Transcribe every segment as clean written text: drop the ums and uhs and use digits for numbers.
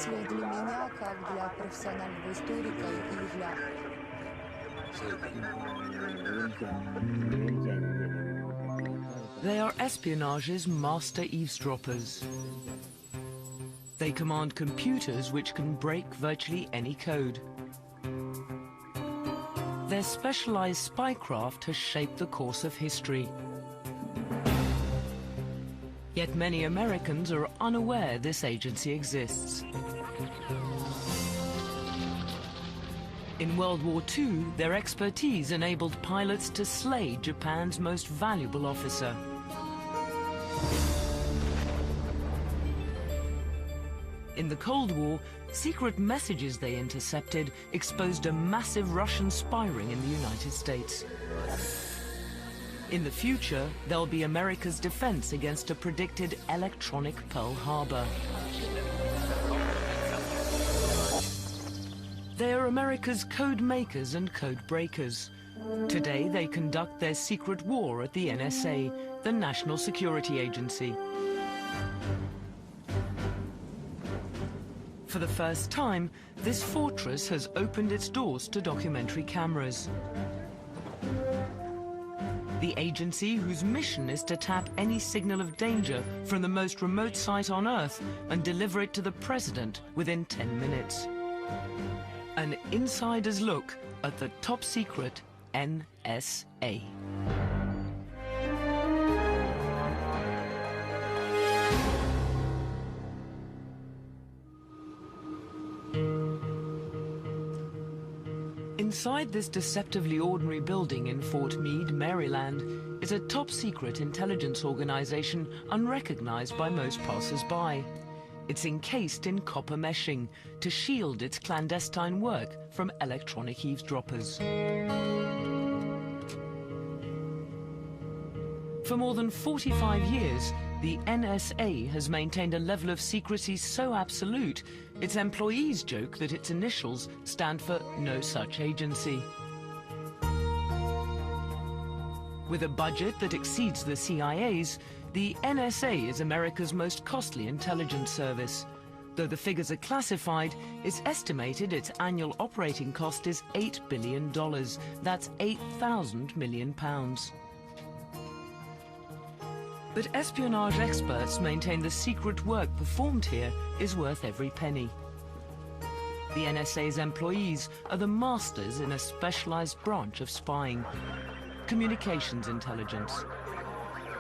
числе для меня, как для профессионального историка и для... They are espionage's master eavesdroppers. They command computers which can break virtually any code. Their specialized spycraft has shaped the course of history. Yet many Americans are unaware this agency exists. In World War II, their expertise enabled pilots to slay Japan's most valuable officer. In the Cold War, secret messages they intercepted exposed a massive Russian spy ring in the United States. In the future, they'll be America's defense against a predicted electronic Pearl Harbor. They are America's code makers and code breakers. Today, they conduct their secret war at the NSA, the National Security Agency. For the first time, this fortress has opened its doors to documentary cameras. The agency, whose mission is to tap any signal of danger from the most remote site on Earth and deliver it to the president within 10 minutes. An insider's look at the top secret NSA. Inside this deceptively ordinary building in Fort Meade, Maryland, is a top-secret intelligence organization unrecognized by most passers-by. It's encased in copper meshing to shield its clandestine work from electronic eavesdroppers. For more than 45 years, the NSA has maintained a level of secrecy so absolute, its employees joke that its initials stand for no such agency. With a budget that exceeds the CIA's, the NSA is America's most costly intelligence service. Though the figures are classified, it's estimated its annual operating cost is $8 billion. That's 8,000 million pounds. But espionage experts maintain the secret work performed here is worth every penny. The NSA's employees are the masters in a specialized branch of spying, communications intelligence.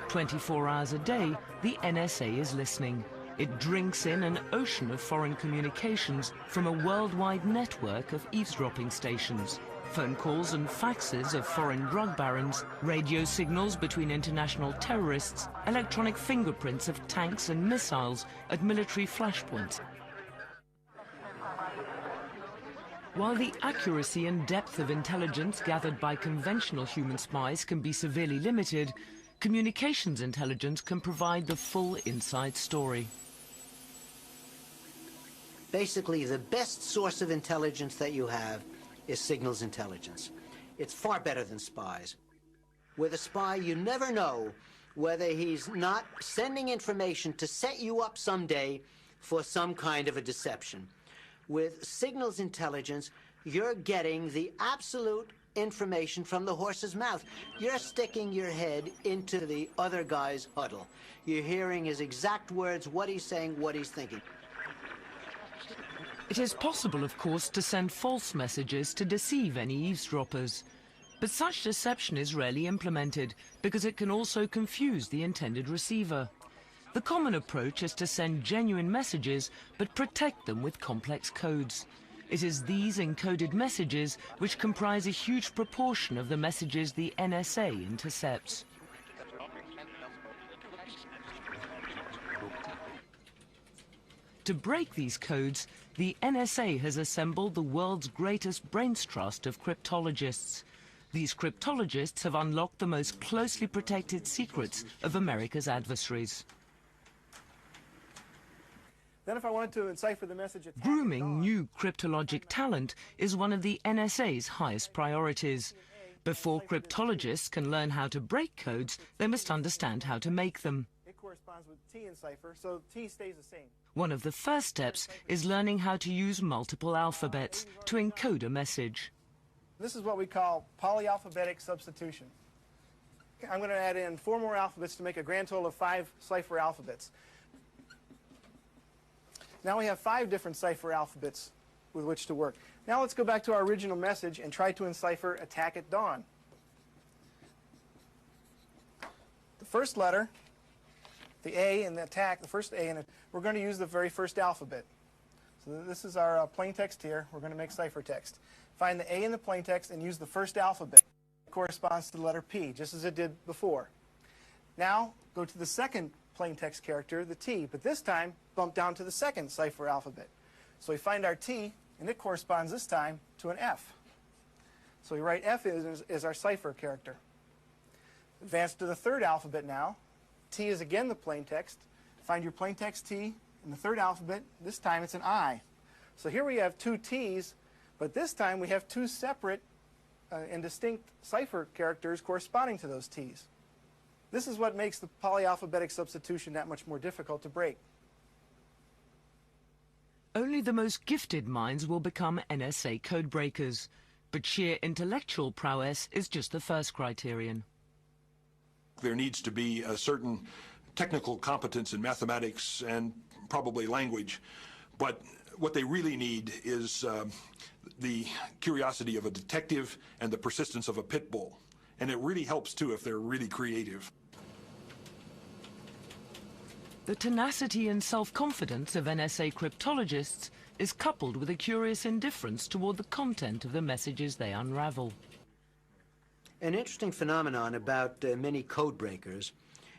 24 hours a day, the NSA is listening. It drinks in an ocean of foreign communications from a worldwide network of eavesdropping stations. Phone calls and faxes of foreign drug barons, radio signals between international terrorists, electronic fingerprints of tanks and missiles at military flashpoints. While the accuracy and depth of intelligence gathered by conventional human spies can be severely limited, communications intelligence can provide the full inside story. Basically, the best source of intelligence that you have is signals intelligence. It's far better than spies. With a spy, you never know whether he's not sending information to set you up someday for some kind of a deception. With signals intelligence, you're getting the absolute information from the horse's mouth. You're sticking your head into the other guy's huddle. You're hearing his exact words, what he's saying, what he's thinking. It is possible, of course, to send false messages to deceive any eavesdroppers. But such deception is rarely implemented because it can also confuse the intended receiver. The common approach is to send genuine messages but protect them with complex codes. It is these encoded messages which comprise a huge proportion of the messages the NSA intercepts. To break these codes, the NSA has assembled the world's greatest brains trust of cryptologists. These cryptologists have unlocked the most closely protected secrets of America's adversaries. Then if I wanted to encipher the message... Grooming new cryptologic talent is one of the NSA's highest priorities. Before cryptologists can learn how to break codes, they must understand how to make them. corresponds with T in cipher, so T stays the same. One of the first steps is learning how to use multiple alphabets to encode a message. This is what we call polyalphabetic substitution. I'm going to add in 4 more alphabets to make a grand total of 5 cipher alphabets. Now we have 5 different cipher alphabets with which to work. Now let's go back to our original message and try to encipher attack at dawn. The first letter, the A in the attack, the first A in it, we're going to use the very first alphabet. So this is our plain text here. We're going to make ciphertext. Find the A in the plain text and use the first alphabet. It corresponds to the letter P, just as it did before. Now go to the second plain text character, the T, but this time bump down to the second cipher alphabet. So we find our T, and it corresponds this time to an F. So we write F as our cipher character. Advance to the third alphabet now. T is again the plain text. Find your plain text T in the third alphabet. This time it's an I. So here we have 2 T's, but this time we have 2 separate and distinct cipher characters corresponding to those T's. This is what makes the polyalphabetic substitution that much more difficult to break. Only the most gifted minds will become NSA codebreakers, but sheer intellectual prowess is just the first criterion. There needs to be a certain technical competence in mathematics and probably language, but what they really need is the curiosity of a detective and the persistence of a pit bull. And it really helps, too, if they're really creative. The tenacity and self-confidence of NSA cryptologists is coupled with a curious indifference toward the content of the messages they unravel. An interesting phenomenon about many code breakers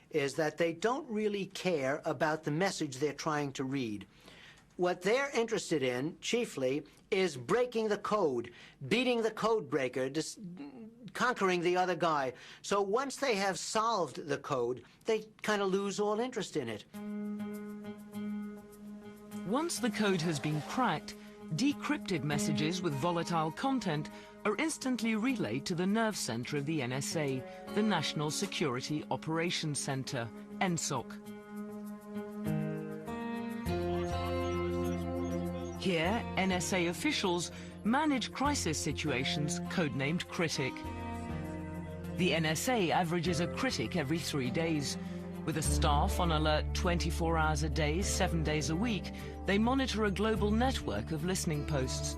is that they don't really care about the message they're trying to read. What they're interested in, chiefly, is breaking the code, beating the code breaker, conquering the other guy. So once they have solved the code, they kind of lose all interest in it. Once the code has been cracked, decrypted messages with volatile content are instantly relayed to the nerve center of the NSA, the National Security Operations Center, NSOC. Here, NSA officials manage crisis situations codenamed Critic. The NSA averages a critic every 3 days. With a staff on alert 24 hours a day, 7 days a week, they monitor a global network of listening posts.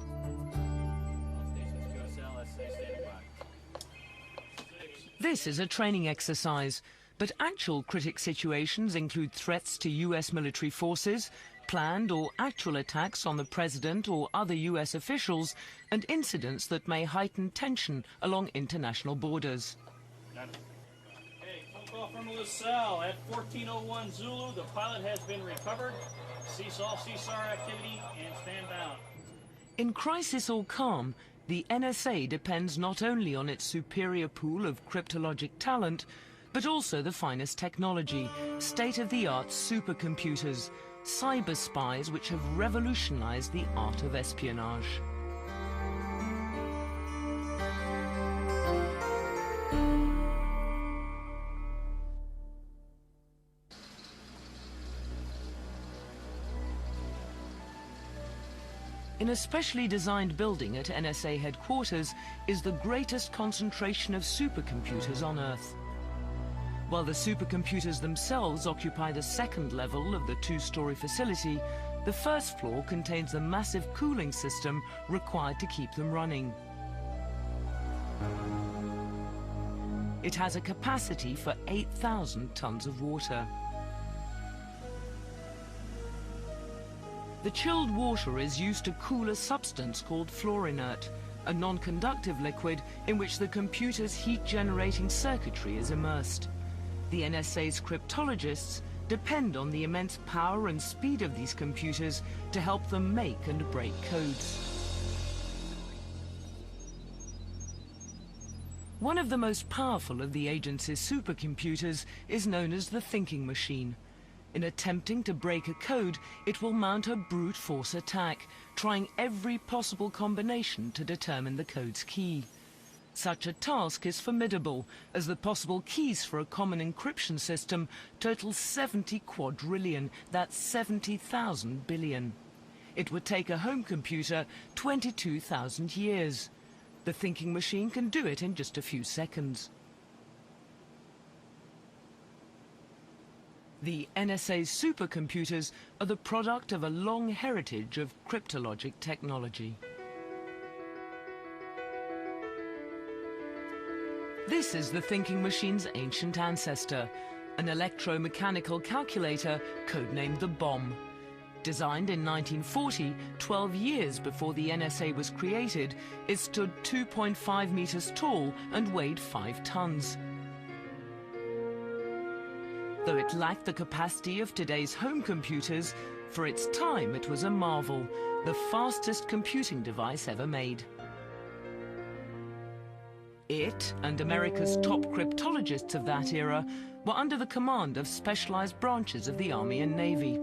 This is a training exercise, but actual critic situations include threats to US military forces, planned or actual attacks on the president or other US officials, and incidents that may heighten tension along international borders. Hey, phone call from LaSalle at 1401 Zulu. The pilot has been recovered. Cease all CSAR activity and stand down. In crisis or calm, the NSA depends not only on its superior pool of cryptologic talent, but also the finest technology, state-of-the-art supercomputers, cyber spies which have revolutionized the art of espionage. In a specially designed building at NSA headquarters is the greatest concentration of supercomputers on Earth. While the supercomputers themselves occupy the second level of the 2-story facility, the first floor contains a massive cooling system required to keep them running. It has a capacity for 8,000 tons of water. The chilled water is used to cool a substance called fluorinert, a non-conductive liquid in which the computer's heat-generating circuitry is immersed. The NSA's cryptologists depend on the immense power and speed of these computers to help them make and break codes. One of the most powerful of the agency's supercomputers is known as the thinking machine. In attempting to break a code, it will mount a brute force attack, trying every possible combination to determine the code's key. Such a task is formidable, as the possible keys for a common encryption system total 70 quadrillion, that's 70,000 billion. It would take a home computer 22,000 years. The thinking machine can do it in just a few seconds. The NSA's supercomputers are the product of a long heritage of cryptologic technology. This is the thinking machine's ancient ancestor, an electromechanical calculator codenamed the bomb. Designed in 1940, 12 years before the NSA was created, it stood 2.5 meters tall and weighed 5 tons. Though it lacked the capacity of today's home computers, for its time it was a marvel, the fastest computing device ever made. It and America's top cryptologists of that era were under the command of specialized branches of the Army and Navy.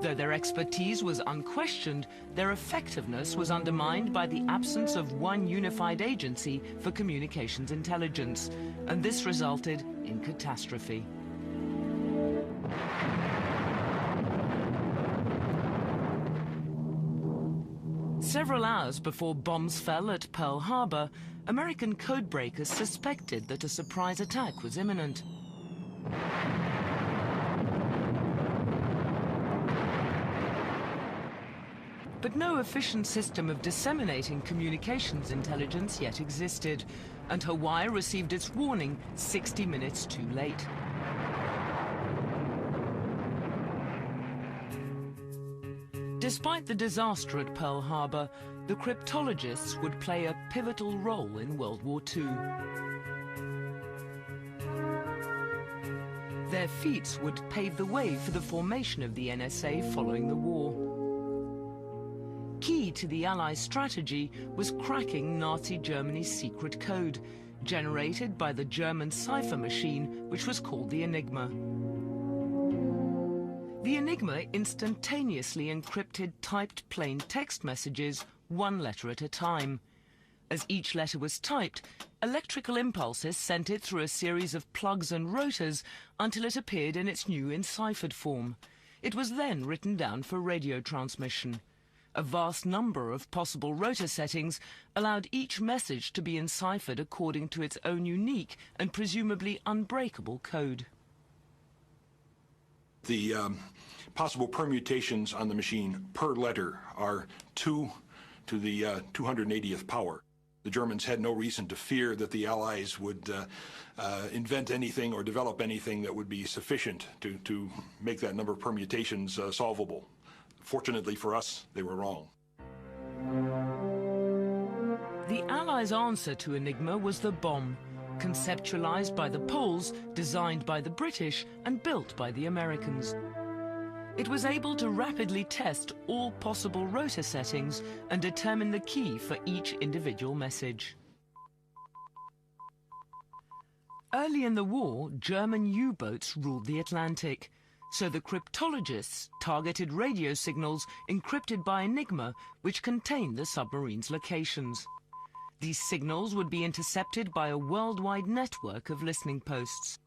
Though their expertise was unquestioned, their effectiveness was undermined by the absence of one unified agency for communications intelligence, and this resulted in catastrophe. Several hours before bombs fell at Pearl Harbor, American codebreakers suspected that a surprise attack was imminent. But no efficient system of disseminating communications intelligence yet existed, and Hawaii received its warning 60 minutes too late. Despite the disaster at Pearl Harbor, the cryptologists would play a pivotal role in World War II. Their feats would pave the way for the formation of the NSA following the war. Key to the Allies' strategy was cracking Nazi Germany's secret code, generated by the German cipher machine, which was called the Enigma. The Enigma instantaneously encrypted typed plain text messages, one letter at a time. As each letter was typed, electrical impulses sent it through a series of plugs and rotors until it appeared in its new enciphered form. It was then written down for radio transmission. A vast number of possible rotor settings allowed each message to be enciphered according to its own unique and presumably unbreakable code. The possible permutations on the machine per letter are 2 to the 280th power. The Germans had no reason to fear that the Allies would invent anything or develop anything that would be sufficient to make that number of permutations solvable. Fortunately for us, they were wrong. The Allies' answer to Enigma was the bomb, conceptualized by the Poles, designed by the British, and built by the Americans. It was able to rapidly test all possible rotor settings and determine the key for each individual message. Early in the war, German U-boats ruled the Atlantic, so the cryptologists targeted radio signals encrypted by Enigma, which contained the submarine's locations. These signals would be intercepted by a worldwide network of listening posts.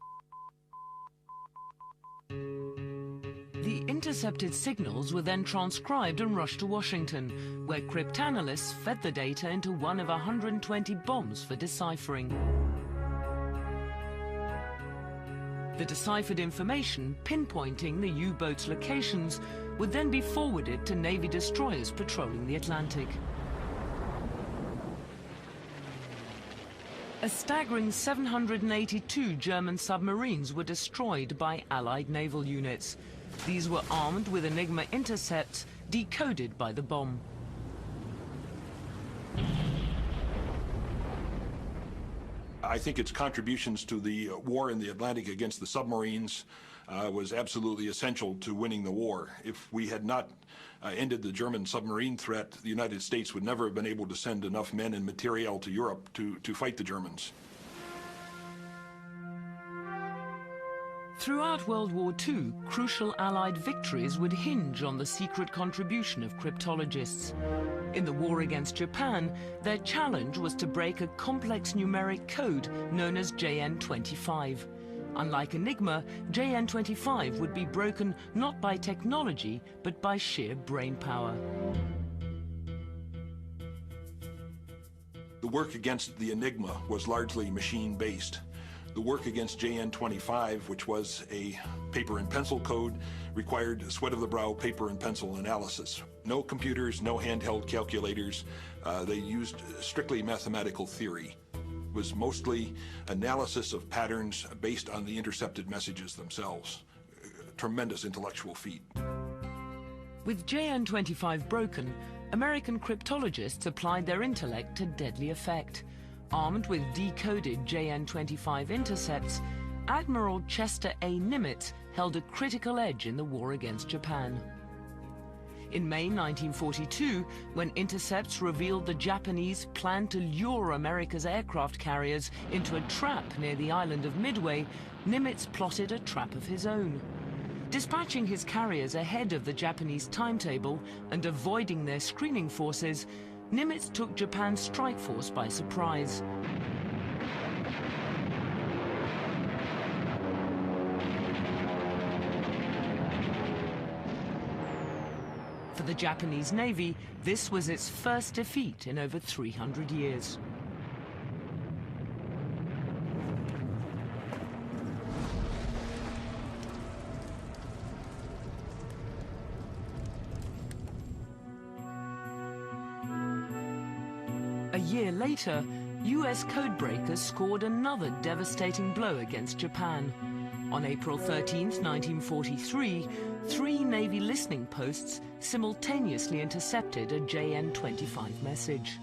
The intercepted signals were then transcribed and rushed to Washington, where cryptanalysts fed the data into one of 120 bombs for deciphering. The deciphered information, pinpointing the U-boat's locations, would then be forwarded to Navy destroyers patrolling the Atlantic. A staggering 782 German submarines were destroyed by Allied naval units. These were armed with Enigma intercepts decoded by the bomb. I think its contributions to the war in the Atlantic against the submarines was absolutely essential to winning the war. If we had not ended the German submarine threat, the United States would never have been able to send enough men and materiel to Europe to fight the Germans. Throughout World War II, crucial Allied victories would hinge on the secret contribution of cryptologists. In the war against Japan, their challenge was to break a complex numeric code known as JN25. Unlike Enigma, JN25 would be broken not by technology, but by sheer brain power. The work against the Enigma was largely machine-based. The work against JN25, which was a paper and pencil code, required sweat-of-the-brow paper and pencil analysis. No computers, no handheld calculators. They used strictly mathematical theory. It was mostly analysis of patterns based on the intercepted messages themselves. Tremendous intellectual feat. With JN25 broken, American cryptologists applied their intellect to deadly effect. Armed with decoded JN25 intercepts, Admiral Chester A. Nimitz held a critical edge in the war against Japan. In May 1942, when intercepts revealed the Japanese planned to lure America's aircraft carriers into a trap near the island of Midway, Nimitz plotted a trap of his own. Dispatching his carriers ahead of the Japanese timetable and avoiding their screening forces, Nimitz took Japan's strike force by surprise. For the Japanese Navy, this was its first defeat in over 300 years. A year later, US codebreakers scored another devastating blow against Japan. On April 13, 1943, 3 Navy listening posts simultaneously intercepted a JN25 message.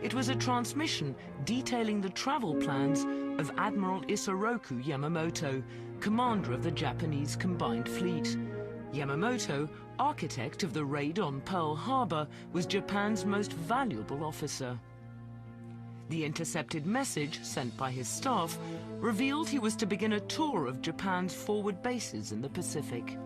It was a transmission detailing the travel plans of Admiral Isoroku Yamamoto, commander of the Japanese Combined Fleet. Yamamoto, architect of the raid on Pearl Harbor, was Japan's most valuable officer. The intercepted message, sent by his staff, revealed he was to begin a tour of Japan's forward bases in the Pacific.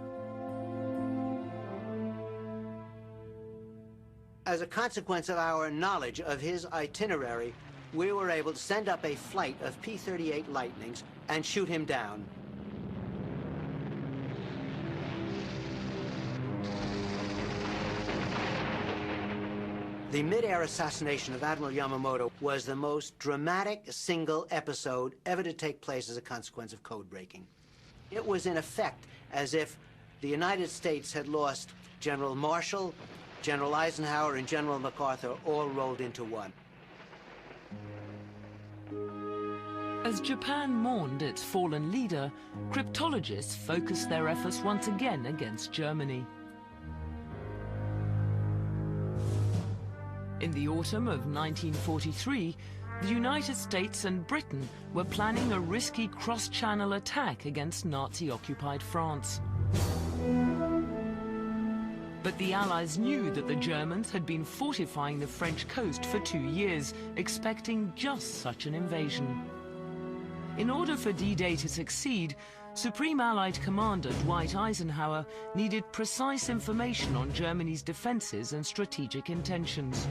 As a consequence of our knowledge of his itinerary, we were able to send up a flight of P-38 Lightnings and shoot him down. The mid-air assassination of Admiral Yamamoto was the most dramatic single episode ever to take place as a consequence of code breaking. It was in effect as if the United States had lost General Marshall, General Eisenhower, and General MacArthur all rolled into one. As Japan mourned its fallen leader, cryptologists focused their efforts once again against Germany. In the autumn of 1943, the United States and Britain were planning a risky cross-channel attack against Nazi-occupied France. But the Allies knew that the Germans had been fortifying the French coast for 2 years, expecting just such an invasion. In order for D-Day to succeed, Supreme Allied Commander Dwight Eisenhower needed precise information on Germany's defenses and strategic intentions.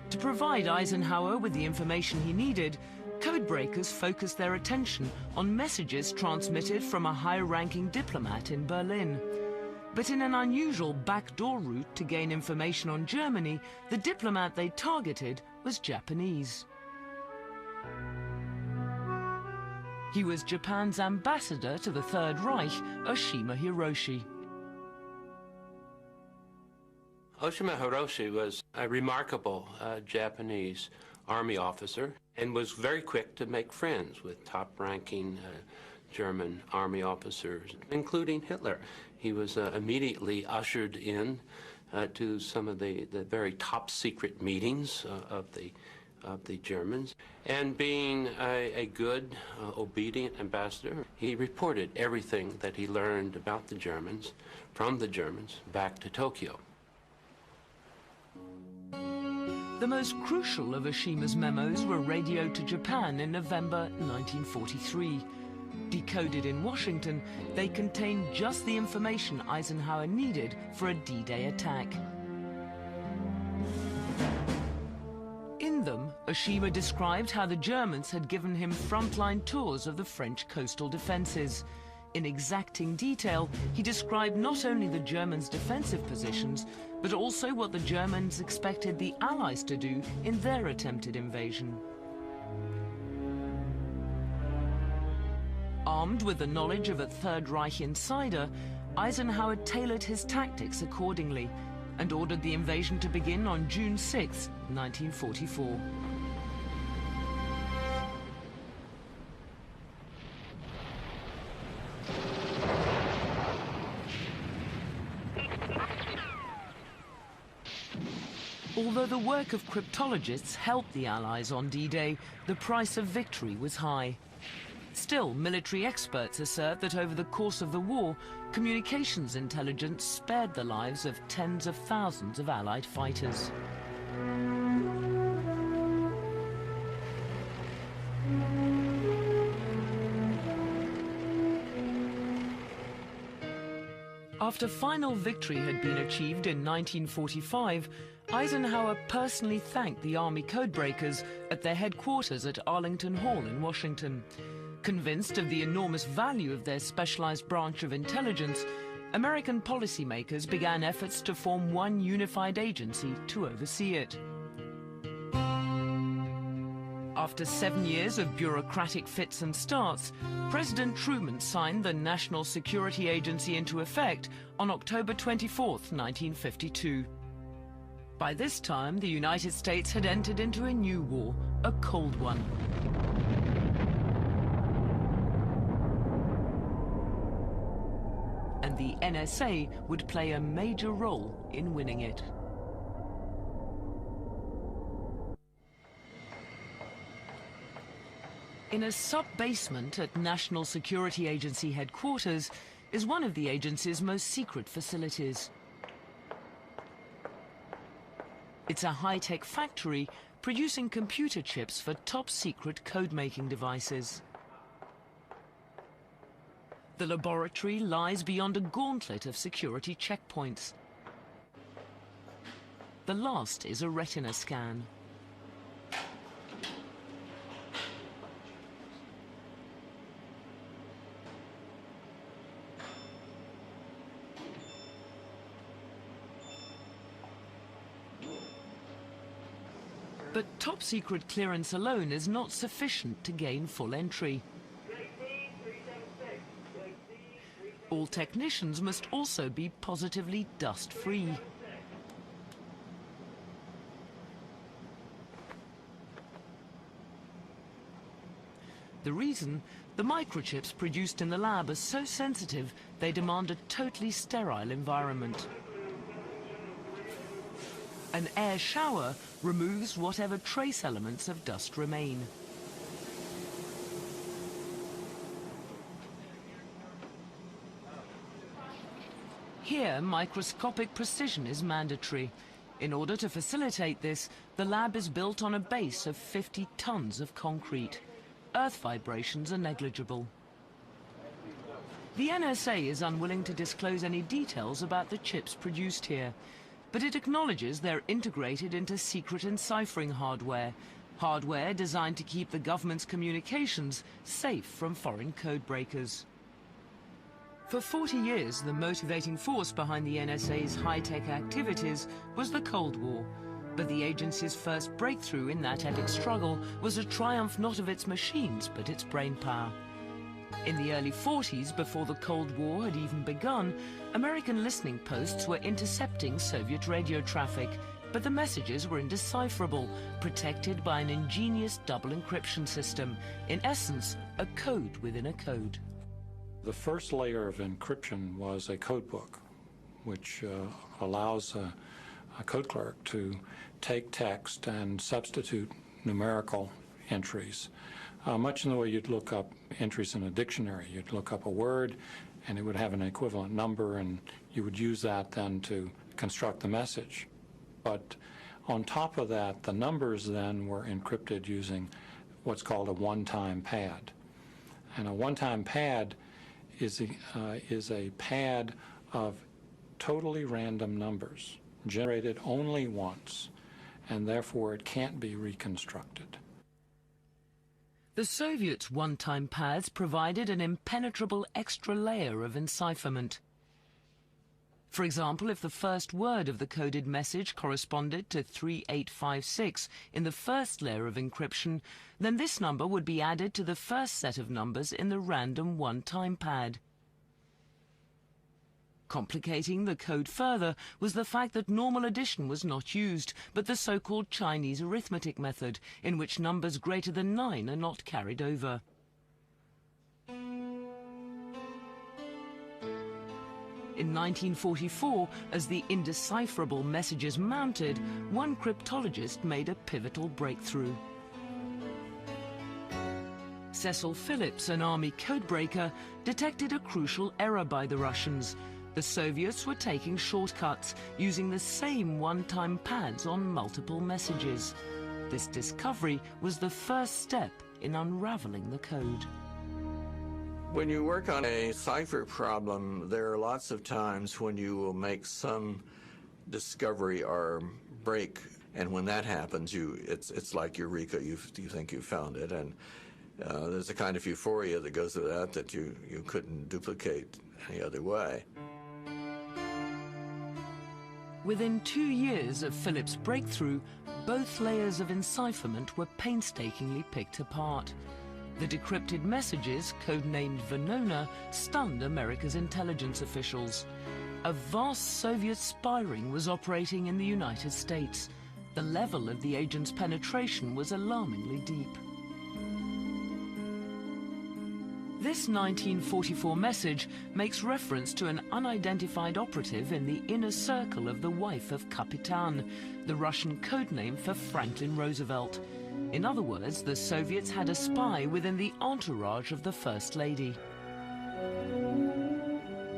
To provide Eisenhower with the information he needed, codebreakers focused their attention on messages transmitted from a high-ranking diplomat in Berlin. But in an unusual backdoor route to gain information on Germany, the diplomat they targeted was Japanese. He was Japan's ambassador to the Third Reich, Oshima Hiroshi. Oshima Hiroshi was a remarkable Japanese army officer and was very quick to make friends with top-ranking German army officers, including Hitler. He was immediately ushered in to some of the very top-secret meetings of the Germans. And being a good, obedient ambassador, he reported everything that he learned about the Germans, from the Germans, back to Tokyo. The most crucial of Oshima's memos were radioed to Japan in November 1943. Decoded in Washington, they contained just the information Eisenhower needed for a D-Day attack. In them, Oshima described how the Germans had given him frontline tours of the French coastal defenses. In exacting detail, he described not only the Germans' defensive positions, but also what the Germans expected the Allies to do in their attempted invasion. Armed with the knowledge of a Third Reich insider, Eisenhower tailored his tactics accordingly and ordered the invasion to begin on June 6, 1944. Although the work of cryptologists helped the Allies on D-Day, the price of victory was high. Still, military experts assert that over the course of the war, communications intelligence spared the lives of tens of thousands of Allied fighters. After final victory had been achieved in 1945, Eisenhower personally thanked the Army codebreakers at their headquarters at Arlington Hall in Washington. Convinced of the enormous value of their specialized branch of intelligence, American policymakers began efforts to form one unified agency to oversee it. After 7 years of bureaucratic fits and starts, President Truman signed the National Security Agency into effect on October 24, 1952. By this time, the United States had entered into a new war, a Cold one. And the NSA would play a major role in winning it. In a sub-basement at National Security Agency headquarters is one of the agency's most secret facilities. It's a high-tech factory producing computer chips for top-secret code-making devices. The laboratory lies beyond a gauntlet of security checkpoints. The last is a retina scan. But top-secret clearance alone is not sufficient to gain full entry. All technicians must also be positively dust-free. The reason? The microchips produced in the lab are so sensitive they demand a totally sterile environment. An air shower removes whatever trace elements of dust remain. Here, microscopic precision is mandatory. In order to facilitate this, the lab is built on a base of 50 tons of concrete. Earth vibrations are negligible. The NSA is unwilling to disclose any details about the chips produced here, but it acknowledges they're integrated into secret enciphering hardware, hardware designed to keep the government's communications safe from foreign code breakers. For 40 years, the motivating force behind the NSA's high-tech activities was the Cold War, but the agency's first breakthrough in that epic struggle was a triumph not of its machines, but its brainpower. In the early 40s, before the Cold War had even begun, American listening posts were intercepting Soviet radio traffic, but the messages were indecipherable, protected by an ingenious double encryption system, in essence, a code within a code. The first layer of encryption was a code book, which allows a code clerk to take text and substitute numerical entries, much in the way you'd look up entries in a dictionary. You'd look up a word, and it would have an equivalent number, and you would use that then to construct the message. But On top of that, the numbers then were encrypted using what's called a one-time pad. And a one-time pad is a pad of totally random numbers, generated only once, and therefore it can't be reconstructed. The Soviets' one-time pads provided an impenetrable extra layer of encipherment. For example, if the first word of the coded message corresponded to 3856 in the first layer of encryption, then this number would be added to the first set of numbers in the random one-time pad. Complicating the code further was the fact that normal addition was not used, but the so-called Chinese arithmetic method, in which numbers greater than 9 are not carried over. In 1944, as the indecipherable messages mounted, one cryptologist made a pivotal breakthrough. Cecil Phillips, an army codebreaker, detected a crucial error by the Russians. The Soviets were taking shortcuts, using the same one-time pads on multiple messages. This discovery was the first step in unraveling the code. When you work on a cipher problem, there are lots of times when you will make some discovery or break, and when that happens, it's like eureka. You think you found it, and there's a kind of euphoria that goes with that you couldn't duplicate any other way. Within 2 years of Phillips' breakthrough, both layers of encipherment were painstakingly picked apart. The decrypted messages, codenamed Venona, stunned America's intelligence officials. A vast Soviet spy ring was operating in the United States. The level of the agent's penetration was alarmingly deep. This 1944 message makes reference to an unidentified operative in the inner circle of the wife of Kapitan, the Russian codename for Franklin Roosevelt. In other words, the Soviets had a spy within the entourage of the First Lady.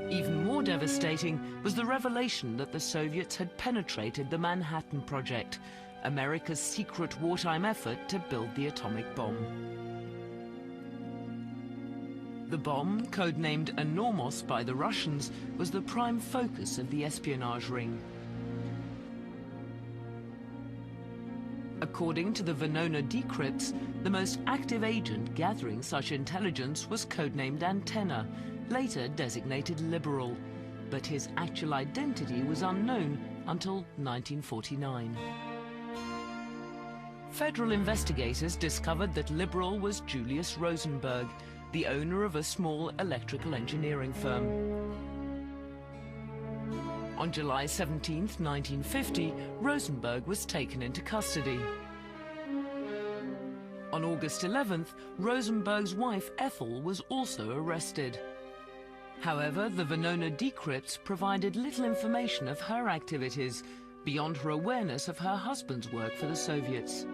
Even more devastating was the revelation that the Soviets had penetrated the Manhattan Project, America's secret wartime effort to build the atomic bomb. The bomb, codenamed Enormos by the Russians, was the prime focus of the espionage ring. According to the Venona decrypts, the most active agent gathering such intelligence was codenamed Antenna, later designated Liberal, but his actual identity was unknown until 1949. Federal investigators discovered that Liberal was Julius Rosenberg, the owner of a small electrical engineering firm. On July 17, 1950, Rosenberg was taken into custody. On August 11th, Rosenberg's wife Ethel was also arrested. However, the Venona decrypts provided little information of her activities, beyond her awareness of her husband's work for the Soviets.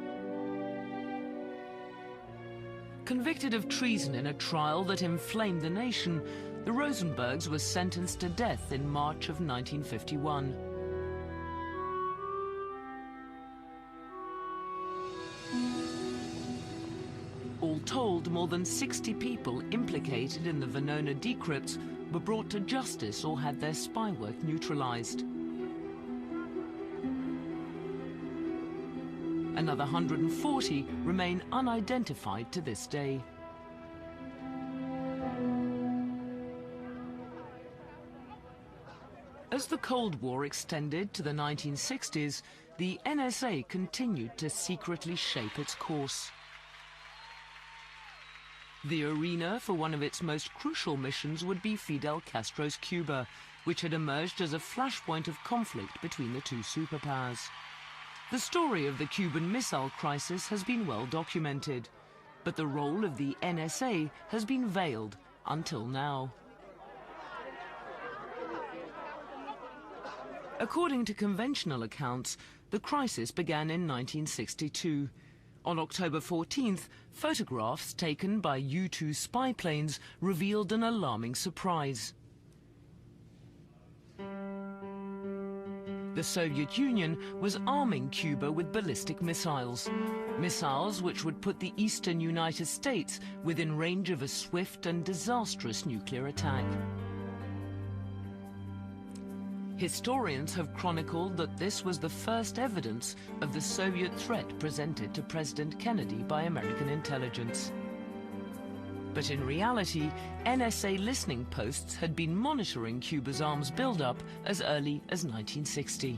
Convicted of treason in a trial that inflamed the nation, the Rosenbergs were sentenced to death in March of 1951. All told, more than 60 people implicated in the Venona decrypts were brought to justice or had their spy work neutralized. Another 140 remain unidentified to this day. As the Cold War extended to the 1960s, the NSA continued to secretly shape its course. The arena for one of its most crucial missions would be Fidel Castro's Cuba, which had emerged as a flashpoint of conflict between the two superpowers. The story of the Cuban Missile Crisis has been well documented, but the role of the NSA has been veiled until now. According to conventional accounts, the crisis began in 1962. On October 14th, photographs taken by U-2 spy planes revealed an alarming surprise. The Soviet Union was arming Cuba with ballistic missiles, missiles which would put the eastern United States within range of a swift and disastrous nuclear attack. Historians have chronicled that this was the first evidence of the Soviet threat presented to President Kennedy by American intelligence. But in reality, NSA listening posts had been monitoring Cuba's arms buildup as early as 1960.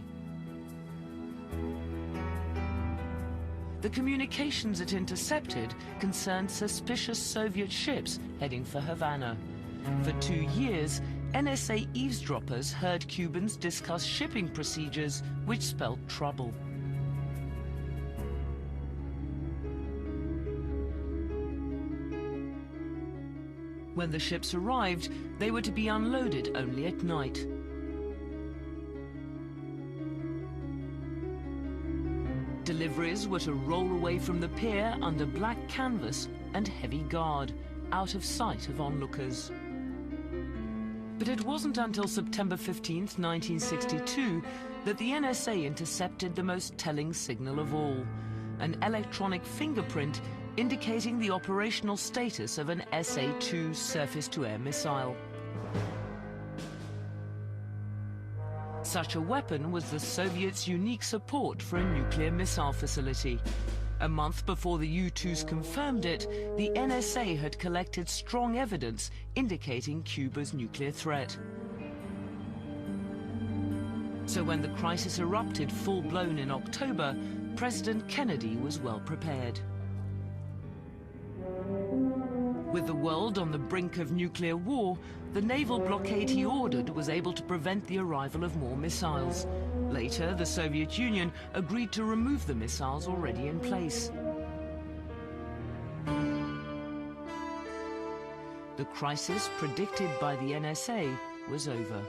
The communications it intercepted concerned suspicious Soviet ships heading for Havana. For 2 years, NSA eavesdroppers heard Cubans discuss shipping procedures which spelled trouble. When the ships arrived, they were to be unloaded only at night. Deliveries were to roll away from the pier under black canvas and heavy guard, out of sight of onlookers. But it wasn't until September 15, 1962, that the NSA intercepted the most telling signal of all, an electronic fingerprint indicating the operational status of an SA-2 surface-to-air missile. Such a weapon was the Soviets' unique support for a nuclear missile facility. A month before the U-2s confirmed it, the NSA had collected strong evidence indicating Cuba's nuclear threat. So when the crisis erupted full-blown in October, President Kennedy was well prepared. With the world on the brink of nuclear war, the naval blockade he ordered was able to prevent the arrival of more missiles. Later, the Soviet Union agreed to remove the missiles already in place. The crisis predicted by the NSA was over.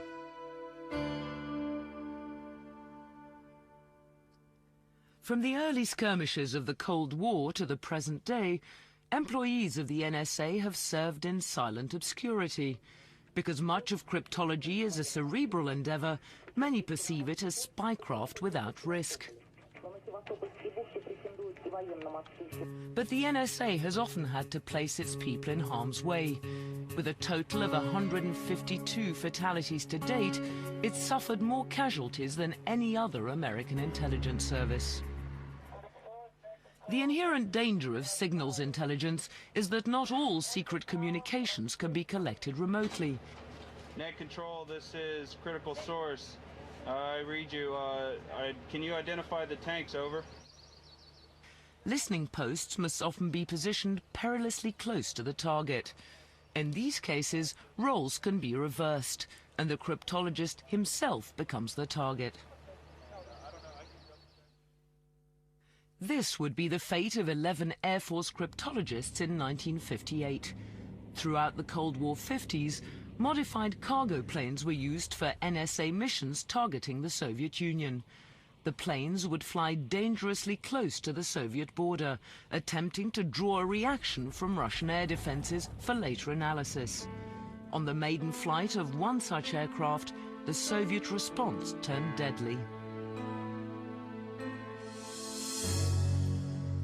From the early skirmishes of the Cold War to the present day, employees of the NSA have served in silent obscurity. Because much of cryptology is a cerebral endeavor, many perceive it as spycraft without risk. But the NSA has often had to place its people in harm's way. With a total of 152 fatalities to date, it's suffered more casualties than any other American intelligence service. The inherent danger of signals intelligence is that not all secret communications can be collected remotely. Net control, this is critical source. I read you. Can you identify the tanks, over? Listening posts must often be positioned perilously close to the target. In these cases, roles can be reversed, and the cryptologist himself becomes the target. This would be the fate of 11 Air Force cryptologists in 1958. Throughout the Cold War 50s, modified cargo planes were used for NSA missions targeting the Soviet Union. The planes would fly dangerously close to the Soviet border, attempting to draw a reaction from Russian air defenses for later analysis. On the maiden flight of one such aircraft, the Soviet response turned deadly.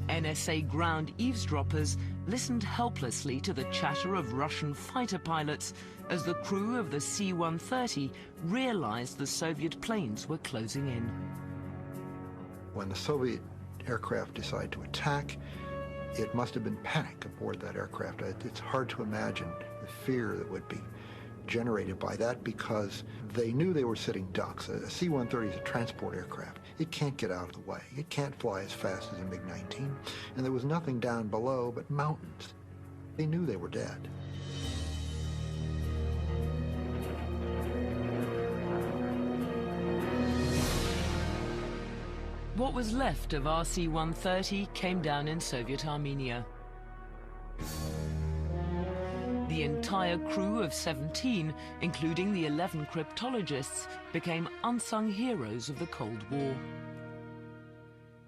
NSA ground eavesdroppers listened helplessly to the chatter of Russian fighter pilots as the crew of the C-130 realized the Soviet planes were closing in. When the Soviet aircraft decided to attack, it must have been panic aboard that aircraft. It's hard to imagine the fear that would be generated by that, because they knew they were sitting ducks. A C-130 is a transport aircraft. It can't get out of the way. It can't fly as fast as a MiG-19, and there was nothing down below but mountains. They knew they were dead. What was left of RC-130 came down in Soviet Armenia. The entire crew of 17, including the 11 cryptologists, became unsung heroes of the Cold War.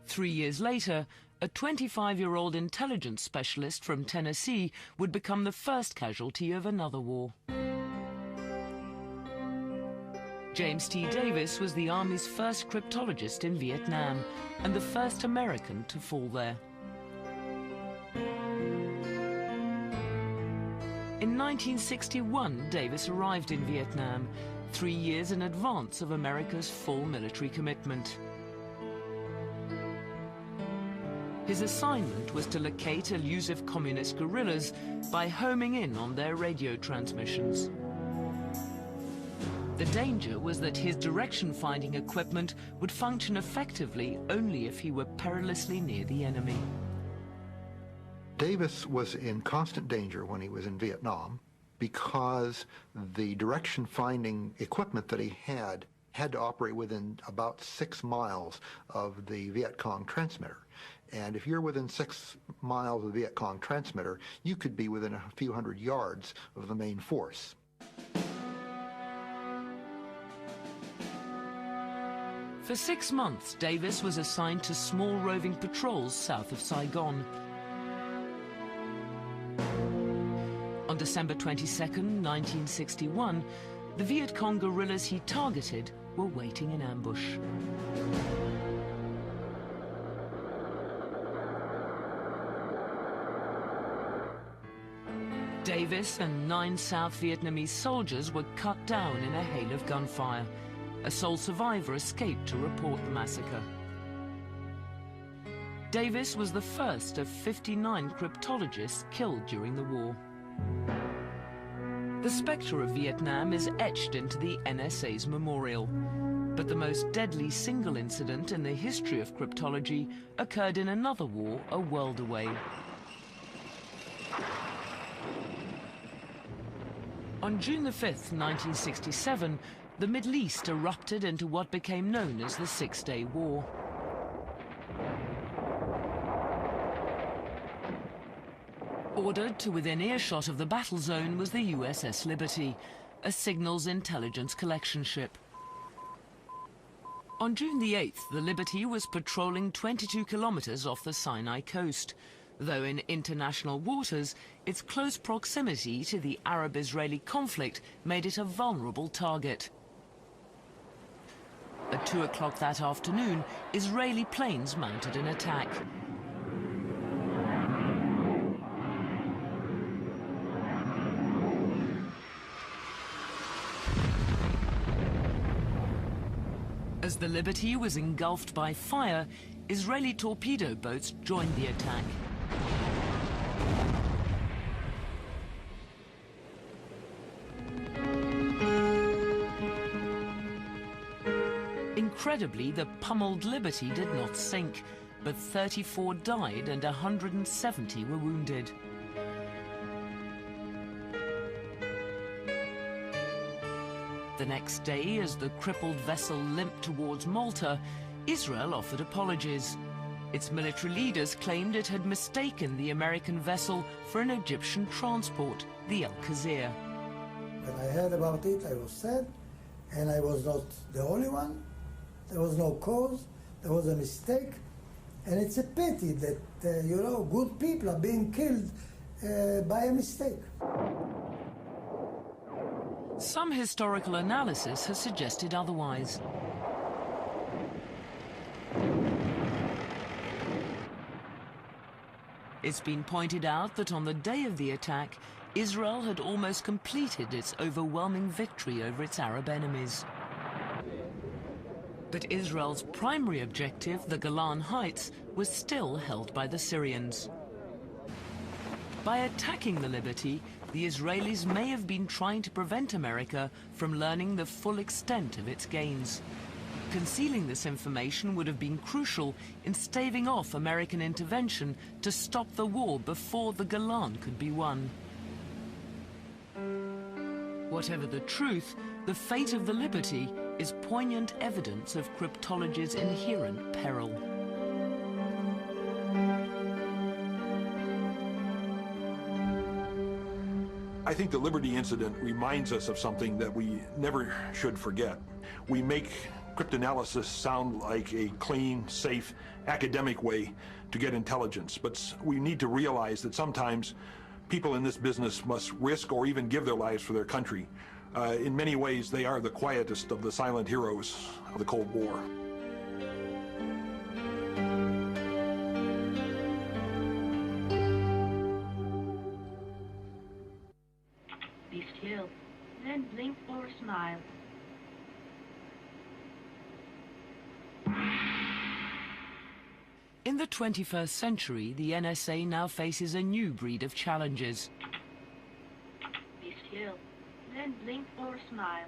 3 years later, a 25-year-old intelligence specialist from Tennessee would become the first casualty of another war. James T. Davis was the Army's first cryptologist in Vietnam and the first American to fall there. In 1961, Davis arrived in Vietnam, 3 years in advance of America's full military commitment. His assignment was to locate elusive communist guerrillas by homing in on their radio transmissions. The danger was that his direction-finding equipment would function effectively only if he were perilously near the enemy. Davis was in constant danger when he was in Vietnam because the direction-finding equipment that he had to operate within about 6 miles of the Viet Cong transmitter. And if you're within 6 miles of the Viet Cong transmitter, you could be within a few hundred yards of the main force. For 6 months, Davis was assigned to small roving patrols south of Saigon. On December 22, 1961, the Viet Cong guerrillas he targeted were waiting in ambush. Davis and 9 South Vietnamese soldiers were cut down in a hail of gunfire. A sole survivor escaped to report the massacre. Davis was the first of 59 cryptologists killed during the war. The spectre of Vietnam is etched into the NSA's memorial, but the most deadly single incident in the history of cryptology occurred in another war a world away. On June 5, 1967, the Middle East erupted into what became known as the Six-Day War. Ordered to within earshot of the battle zone was the USS Liberty, a signals intelligence collection ship. On June the 8th, the Liberty was patrolling 22 kilometers off the Sinai coast, though in international waters, its close proximity to the Arab-Israeli conflict made it a vulnerable target. At 2 o'clock that afternoon, Israeli planes mounted an attack. As the Liberty was engulfed by fire, Israeli torpedo boats joined the attack. Incredibly, the pummeled Liberty did not sink, but 34 died and 170 were wounded. The next day, as the crippled vessel limped towards Malta, Israel offered apologies. Its military leaders claimed it had mistaken the American vessel for an Egyptian transport, the Al Khazir. When I heard about it, I was sad, and I was not the only one. There was no cause, there was a mistake, and it's a pity that, good people are being killed by a mistake. Some historical analysis has suggested otherwise. It's been pointed out that on the day of the attack, Israel had almost completed its overwhelming victory over its Arab enemies. But Israel's primary objective, the Golan Heights, was still held by the Syrians. By attacking the Liberty, the Israelis may have been trying to prevent America from learning the full extent of its gains. Concealing this information would have been crucial in staving off American intervention to stop the war before the Golan could be won. Whatever the truth, the fate of the Liberty is poignant evidence of cryptology's inherent peril. I think the Liberty incident reminds us of something that we never should forget. We make cryptanalysis sound like a clean, safe, academic way to get intelligence, but we need to realize that sometimes people in this business must risk or even give their lives for their country. In many ways, they are the quietest of the silent heroes of the Cold War. Be still, then blink or smile. In the 21st century, the NSA now faces a new breed of challenges. Be still, then blink or smile.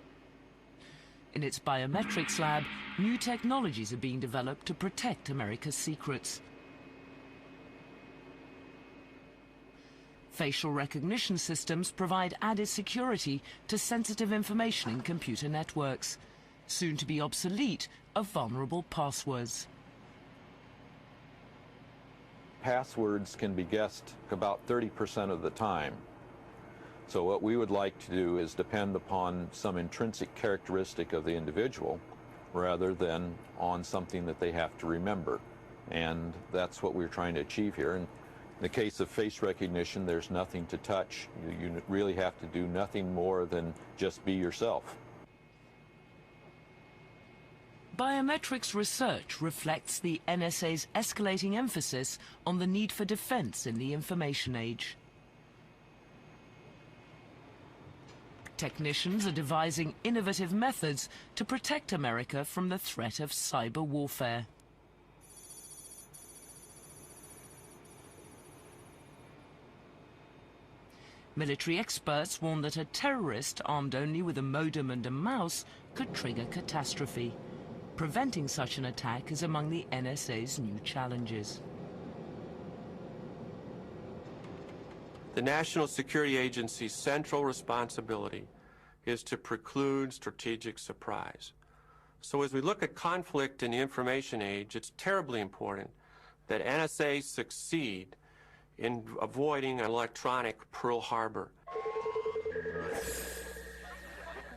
In its biometrics lab, new technologies are being developed to protect America's secrets. Facial recognition systems provide added security to sensitive information in computer networks. Soon to be obsolete are vulnerable passwords. Passwords can be guessed about 30% of the time. So what we would like to do is depend upon some intrinsic characteristic of the individual rather than on something that they have to remember. And that's what we're trying to achieve here. And in the case of face recognition, there's nothing to touch. You really have to do nothing more than just be yourself. Biometrics research reflects the NSA's escalating emphasis on the need for defense in the information age. Technicians are devising innovative methods to protect America from the threat of cyber warfare. Military experts warn that a terrorist armed only with a modem and a mouse could trigger catastrophe. Preventing such an attack is among the NSA's new challenges. The National Security Agency's central responsibility is to preclude strategic surprise. So as we look at conflict in the information age, it's terribly important that NSA succeed in avoiding an electronic Pearl Harbor.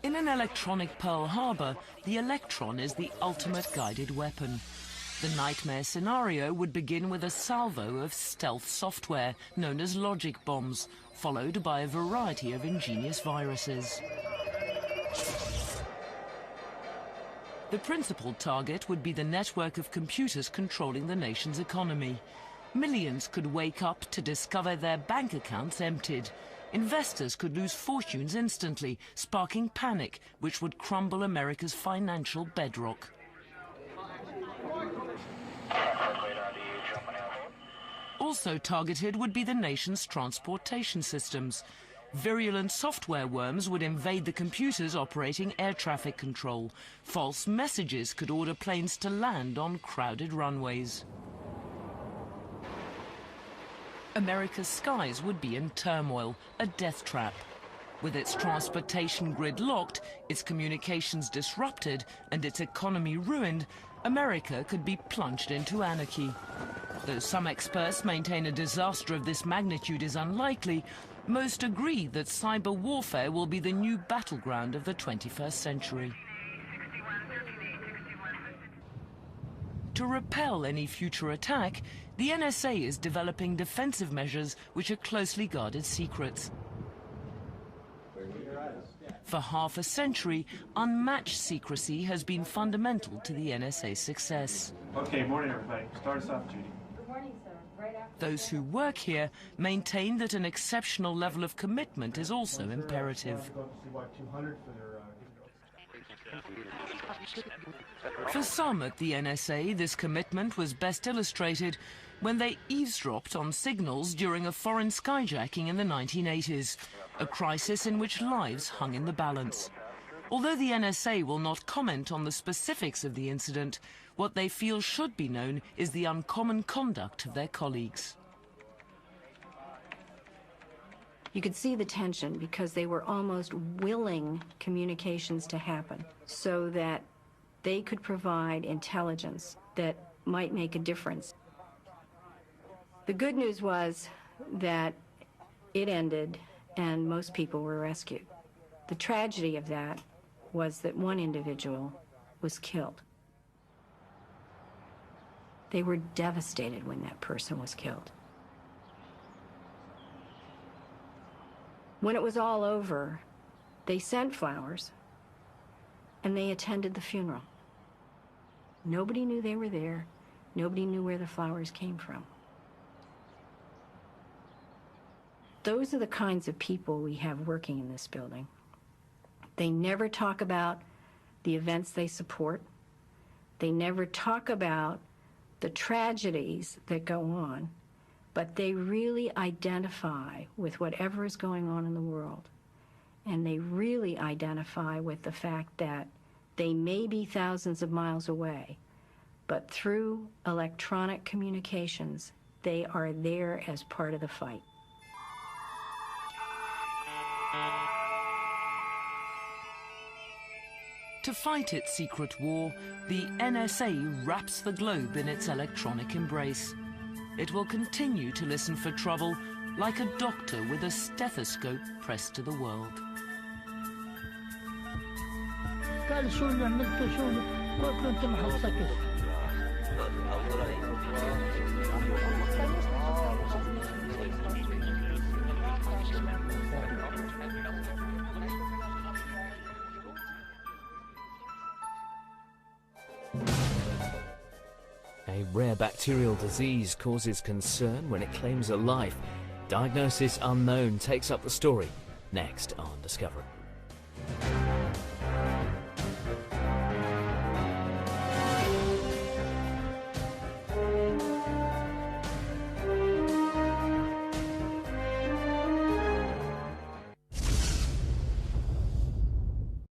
In an electronic Pearl Harbor, the electron is the ultimate guided weapon. The nightmare scenario would begin with a salvo of stealth software known as logic bombs, followed by a variety of ingenious viruses. The principal target would be the network of computers controlling the nation's economy. Millions could wake up to discover their bank accounts emptied. Investors could lose fortunes instantly, sparking panic, which would crumble America's financial bedrock. Also targeted would be the nation's transportation systems. Virulent software worms would invade the computers operating air traffic control. False messages could order planes to land on crowded runways. America's skies would be in turmoil, a death trap. With its transportation grid locked, its communications disrupted, and its economy ruined, America could be plunged into anarchy. Though some experts maintain a disaster of this magnitude is unlikely, most agree that cyber warfare will be the new battleground of the 21st century. To repel any future attack, the NSA is developing defensive measures which are closely guarded secrets. For half a century, unmatched secrecy has been fundamental to the NSA's success. Okay, morning everybody. Start us off, Judy. Good morning, sir. Right after. Those who work here maintain that an exceptional level of commitment is also imperative. For some at the NSA, this commitment was best illustrated when they eavesdropped on signals during a foreign skyjacking in the 1980s, a crisis in which lives hung in the balance. Although the NSA will not comment on the specifics of the incident, what they feel should be known is the uncommon conduct of their colleagues. You could see the tension because they were almost willing communications to happen so that they could provide intelligence that might make a difference. The good news was that it ended and most people were rescued. The tragedy of that was that one individual was killed. They were devastated when that person was killed. When it was all over, They sent flowers, and they attended the funeral. Nobody knew they were there. Nobody knew where the flowers came from. Those are the kinds of people we have working in this building. They never talk about the events they support. They never talk about the tragedies that go on, but they really identify with whatever is going on in the world. And they really identify with the fact that they may be thousands of miles away, but through electronic communications, they are there as part of the fight. To fight its secret war, the NSA wraps the globe in its electronic embrace. It will continue to listen for trouble like a doctor with a stethoscope pressed to the world. A rare bacterial disease causes concern when it claims a life. Diagnosis unknown takes up the story next on Discovery.